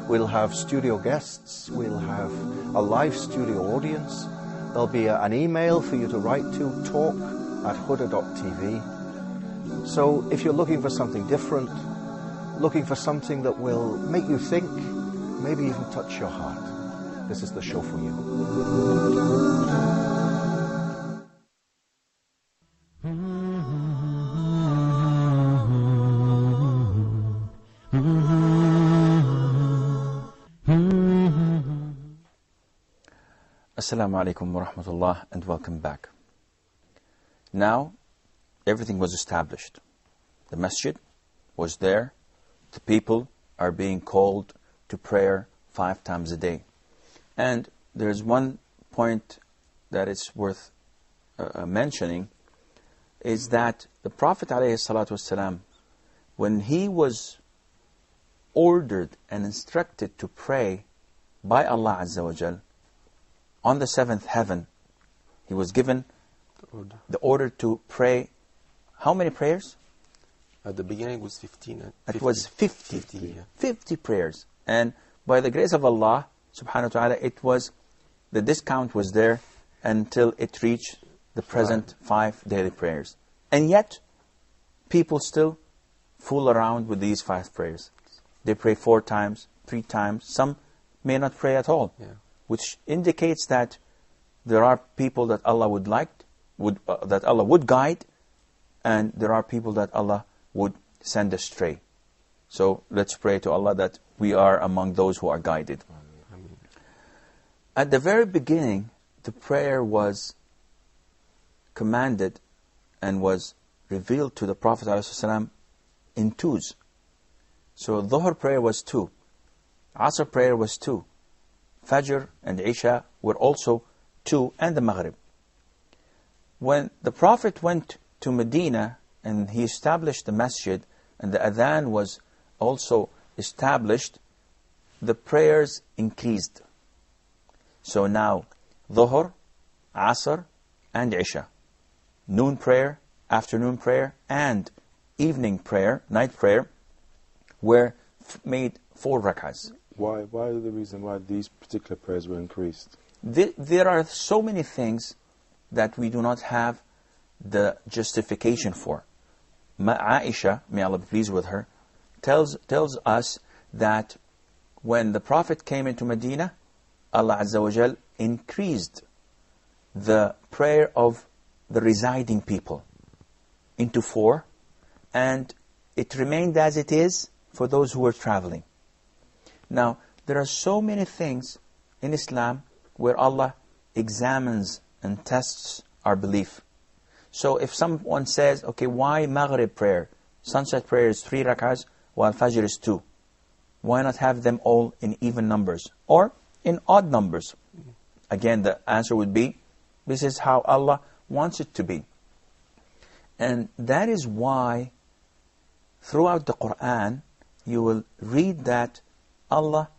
We'll have studio guests. We'll have a live studio audience. There'll be an email for you to write to, talk@huda.tv. So if you're looking for something different, looking for something that will make you think, maybe even touch your heart, this is the show for you. Assalamu alaikum wa rahmatullah, and welcome back. Now, everything was established. The masjid was there. The people are being called to prayer 5 times a day. And there's one point that is worth mentioning, is that the Prophet ﷺ, when he was ordered and instructed to pray by Allah Azza wa Jal, on the 7th heaven, he was given the order to pray. How many prayers? At the beginning it was 15. It was 50. 50, yeah. 50 prayers. And by the grace of Allah, subhanahu wa ta'ala, it was, the discount was there until it reached the present 5 daily prayers. And yet, people still fool around with these 5 prayers. They pray 4 times, 3 times. Some may not pray at all. Yeah. Which indicates that there are people that Allah would that Allah would guide, and there are people that Allah would send astray. So let's pray to Allah that we are among those who are guided. Amen. At the very beginning, the prayer was commanded and was revealed to the Prophet ﷺ in 2s. So Dhuhr prayer was 2, Asr prayer was 2, Fajr and Isha were also 2, and the Maghrib. When the Prophet went to Medina and he established the masjid and the adhan was also established, the prayers increased. So now, Dhuhr, Asr, and Isha, noon prayer, afternoon prayer, and evening prayer, night prayer, were made 4 rak'ahs. Why the reason why these particular prayers were increased? There are so many things that we do not have the justification for. Aisha, may Allah be pleased with her, tells us that when the Prophet came into Medina, Allah Azza wa Jal increased the prayer of the residing people into 4, and it remained as it is for those who were traveling. Now, there are so many things in Islam where Allah examines and tests our belief. So if someone says, okay, why Maghrib prayer? Sunset prayer is 3 rak'ahs, while Fajr is 2. Why not have them all in even numbers or in odd numbers? Again, the answer would be, this is how Allah wants it to be. And that is why throughout the Quran, you will read that Allah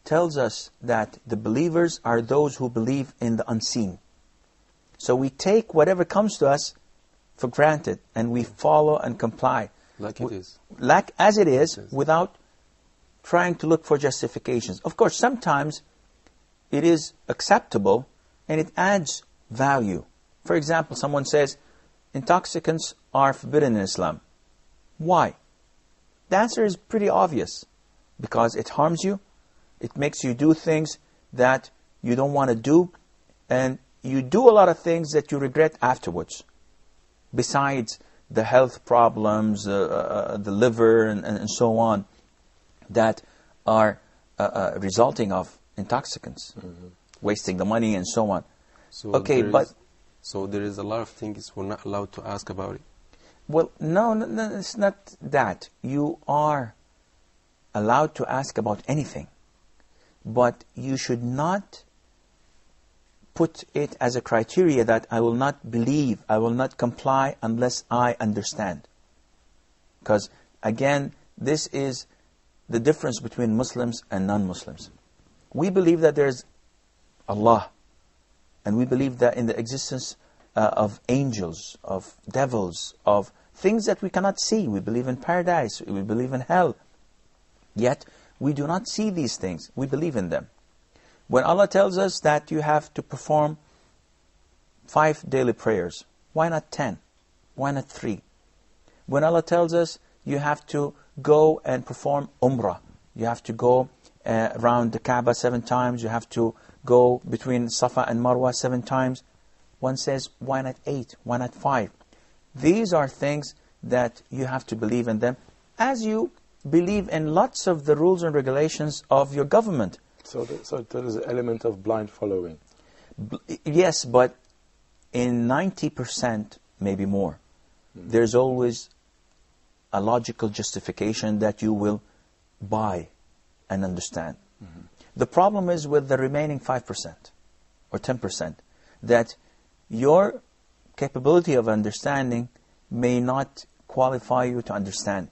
tells us that the believers are those who believe in the unseen. So we take whatever comes to us for granted, and we follow and comply. Like it is. Like as it is, without trying to look for justifications. Of course, sometimes it is acceptable and it adds value. For example, someone says, intoxicants are forbidden in Islam. Why? The answer is pretty obvious. Because it harms you, it makes you do things that you don't want to do, and you do a lot of things that you regret afterwards. Besides the health problems, the liver, and so on, that are resulting of intoxicants, wasting the money and so on. So okay, so there is a lot of things we're not allowed to ask about it. Well, no, it's not that. You are allowed to ask about anything, but you should not put it as a criteria that I will not believe, I will not comply unless I understand. Because again, this is the difference between Muslims and non-Muslims. We believe that there's Allah, and we believe that in the existence of angels, of devils, of things that we cannot see. We believe in paradise, we believe in hell. Yet, We do not see these things. We believe in them. When Allah tells us that you have to perform 5 daily prayers, why not 10? Why not 3? When Allah tells us you have to go and perform Umrah, you have to go around the Kaaba 7 times, you have to go between Safa and Marwa 7 times, one says, why not 8? Why not 5? These are things that you have to believe in them, as you believe in lots of the rules and regulations of your government. So there is an element of blind following. Yes, but in 90%, maybe more, there's always a logical justification that you will buy and understand. The problem is with the remaining 5% or 10%, that your capability of understanding may not qualify you to understand.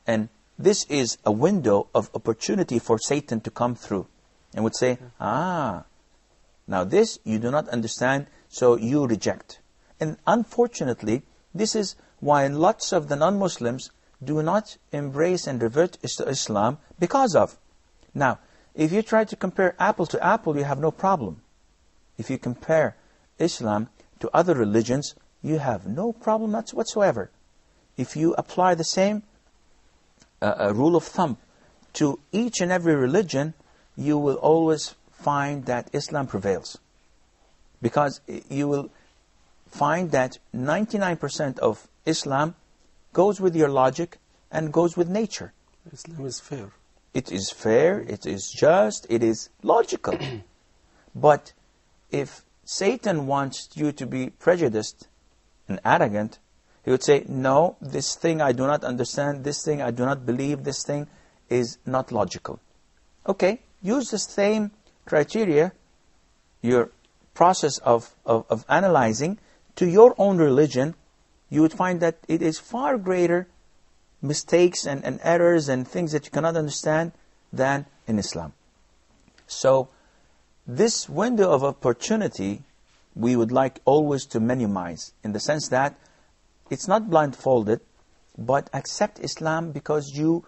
And this is a window of opportunity for Satan to come through and would say, now this you do not understand, so you reject. And unfortunately, this is why lots of the non-Muslims do not embrace and revert to Islam because of. Now, if you try to compare apple to apple, you have no problem. If you compare Islam to other religions, you have no problem whatsoever. If you apply the same rule of thumb to each and every religion, you will always find that Islam prevails. Because you will find that 99% of Islam goes with your logic and goes with nature. Islam is fair. It is fair, it is just, it is logical. But if Satan wants you to be prejudiced and arrogant, he would say, no, this thing I do not understand, this thing I do not believe, this thing is not logical. Okay, use the same criteria, your process of analyzing, to your own religion. You would find that it is far greater mistakes and errors and things that you cannot understand than in Islam. So, this window of opportunity, we would like always to minimize, in the sense that it's not blindfolded, but accept Islam because you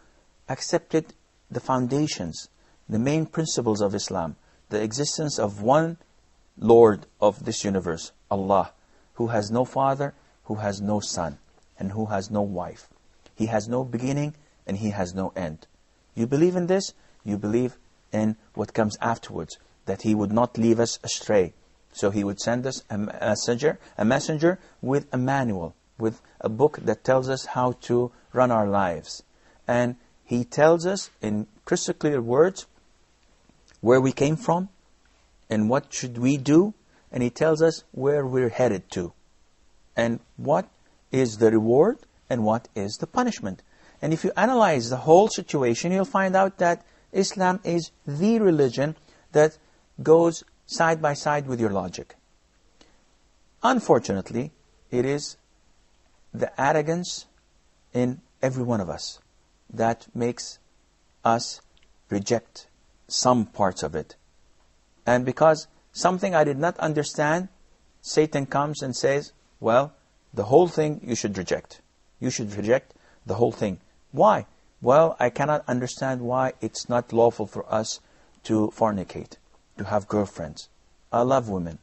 accepted the foundations, the main principles of Islam, the existence of one Lord of this universe, Allah, who has no father, who has no son, and who has no wife. He has no beginning and He has no end. You believe in this, you believe in what comes afterwards, that He would not leave us astray. So He would send us a messenger with a manual, with a book that tells us how to run our lives. And He tells us in crystal clear words where we came from and what should we do, and He tells us where we're headed to, and what is the reward and what is the punishment. And if you analyze the whole situation, you'll find out that Islam is the religion that goes side by side with your logic. Unfortunately, it is the arrogance in every one of us that makes us reject some parts of it. And because something I did not understand, Satan comes and says, well, the whole thing you should reject. You should reject the whole thing. Why? Well, I cannot understand why it's not lawful for us to fornicate, to have girlfriends. I love women.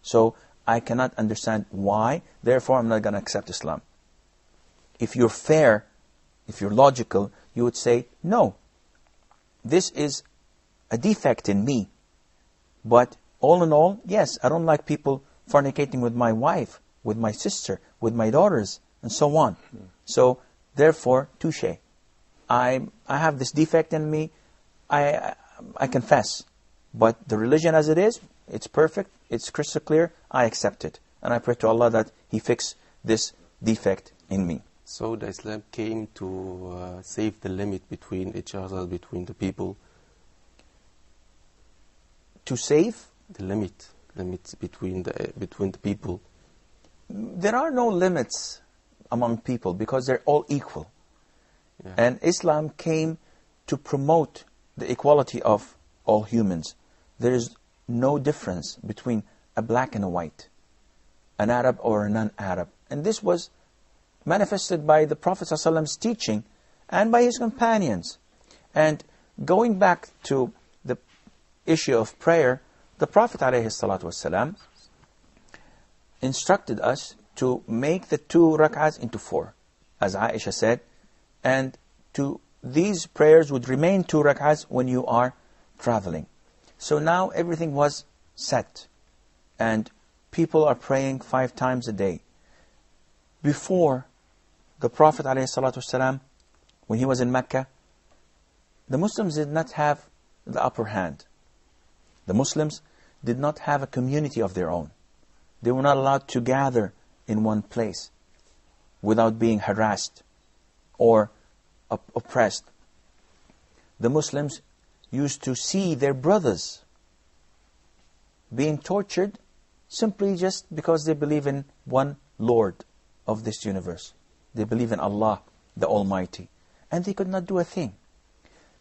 So I cannot understand why, therefore I'm not going to accept Islam. If you're fair, if you're logical, you would say, no, this is a defect in me. But all in all, yes, I don't like people fornicating with my wife, with my sister, with my daughters, and so on. So, therefore, touché. I have this defect in me, I confess. But the religion as it is, it's perfect, it's crystal clear, I accept it. And I pray to Allah that He fix this defect in me. So the Islam came to save the limit between each other, between the people. To save? The limits between the people. There are no limits among people because they're all equal. Yeah. And Islam came to promote the equality of all humans. There is no difference between a black and a white, an Arab or a non-Arab. And this was manifested by the Prophet ﷺ's teaching and by his companions. And going back to the issue of prayer, the Prophet ﷺ instructed us to make the 2 rak'ahs into 4, as Aisha said, and these prayers would remain 2 rak'ahs when you are traveling. So now everything was set, and people are praying 5 times a day. Before, the Prophet ﷺ, when he was in Mecca, the Muslims did not have the upper hand. The Muslims did not have a community of their own. They were not allowed to gather in one place without being harassed or oppressed. The Muslims used to see their brothers being tortured simply just because they believe in one Lord of this universe. They believe in Allah, the Almighty. And they could not do a thing.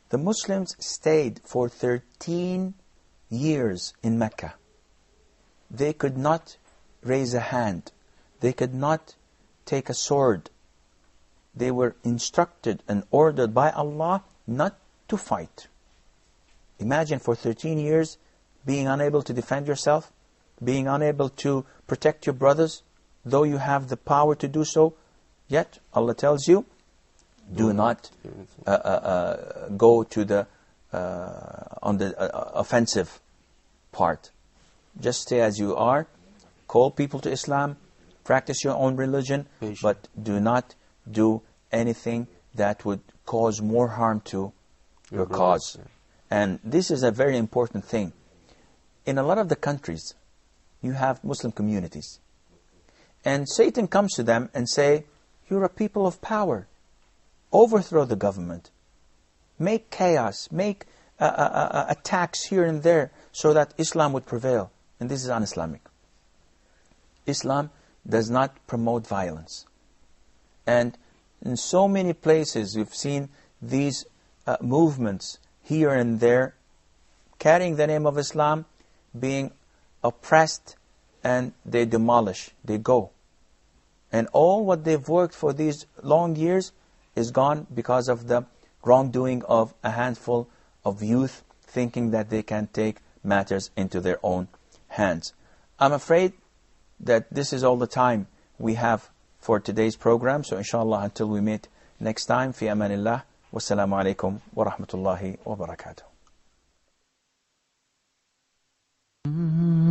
The Muslims stayed for 13 years in Mecca. They could not raise a hand. They could not take a sword. They were instructed and ordered by Allah not to fight. Imagine for 13 years being unable to defend yourself, being unable to protect your brothers, though you have the power to do so. Yet Allah tells you, do not go to the on the offensive part. Just stay as you are. Call people to Islam. Practice your own religion. But do not do anything that would cause more harm to your cause. And this is a very important thing. In a lot of the countries, you have Muslim communities. And Satan comes to them and say, you're a people of power. Overthrow the government. Make chaos. Make attacks here and there so that Islam would prevail. And this is un-Islamic. Islam does not promote violence. And in so many places we've seen these movements here and there carrying the name of Islam, being oppressed, and they demolish, they go. And all what they've worked for these long years is gone because of the wrongdoing of a handful of youth thinking that they can take matters into their own hands. I'm afraid that this is all the time we have for today's program. So inshallah, until we meet next time, fi amanillah, wassalamu alaikum wa rahmatullahi wa barakatuh. Mm-hmm.